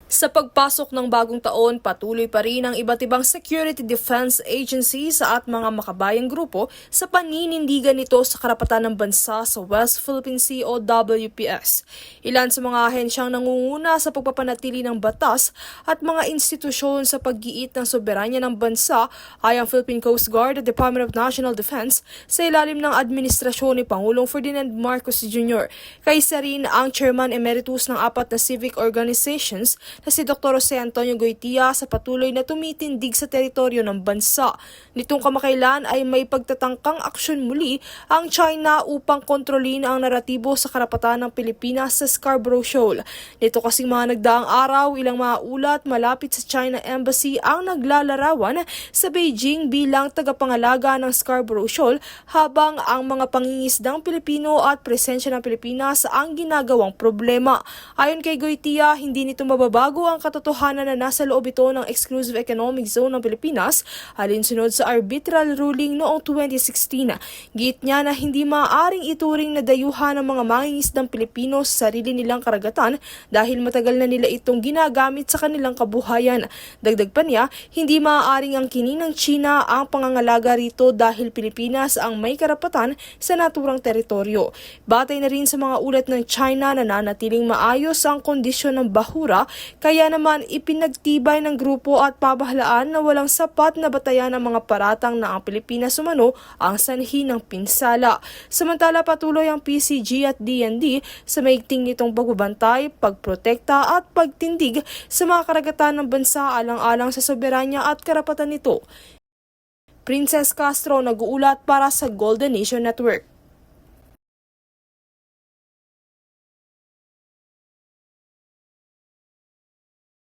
Sa pagpasok ng bagong taon, patuloy pa rin ang iba't ibang security defense agencies at mga makabayang grupo sa paninindigan nito sa karapatan ng bansa sa West Philippine Sea o WPS. Ilan sa mga ahensyang nangunguna sa pagpapanatili ng batas at mga institusyon sa pag-giit ng soberanya ng bansa ay ang Philippine Coast Guard at Department of National Defense sa ilalim ng administrasyon ni Pangulong Ferdinand Marcos Jr. Kaysa rin ang Chairman Emeritus ng apat na civic organizations na si Dr. Jose Antonio Goytia sa patuloy na tumitindig sa teritoryo ng bansa. Nitong kamakailan ay may pagtatangkang aksyon muli ang China upang kontrolin ang naratibo sa karapatan ng Pilipinas sa Scarborough Shoal. Nito kasing mga nagdaang araw, ilang mga ulat malapit sa China Embassy ang naglalarawan sa Beijing bilang tagapangalaga ng Scarborough Shoal habang ang mga pangingisdang Pilipino at presensya ng Pilipinas ang ginagawang problema. Ayon kay Goytia, hindi nito mababago ang katotohanan na nasa loob ito ng Exclusive Economic Zone ng Pilipinas alinsunod sa arbitral ruling noong 2016. Giit niya na hindi maaaring ituring na dayuhan ng mga mangingisdang Pilipino sa sarili nilang karagatan dahil matagal na nila itong ginagamit sa kanilang kabuhayan. Dagdag pa niya, hindi maaaring ang kining ng China ang pangangalaga rito dahil Pilipinas ang may karapatan sa naturang teritoryo. Batay na rin sa mga ulat ng China na nanatiling maayos ang kondisyon ng bahura, kaya naman ipinagtibay ng grupo at pamahalaan na walang sapat na batayan ang mga paratang na ang Pilipinas umano ang sanhi ng pinsala. Samantala patuloy ang PCG at DND sa maigting nitong pagbabantay, pagprotekta at pagtindig sa mga karagatan ng bansa alang-alang sa soberanya at karapatan nito. Princess Castro nag-uulat para sa Golden Nation Network.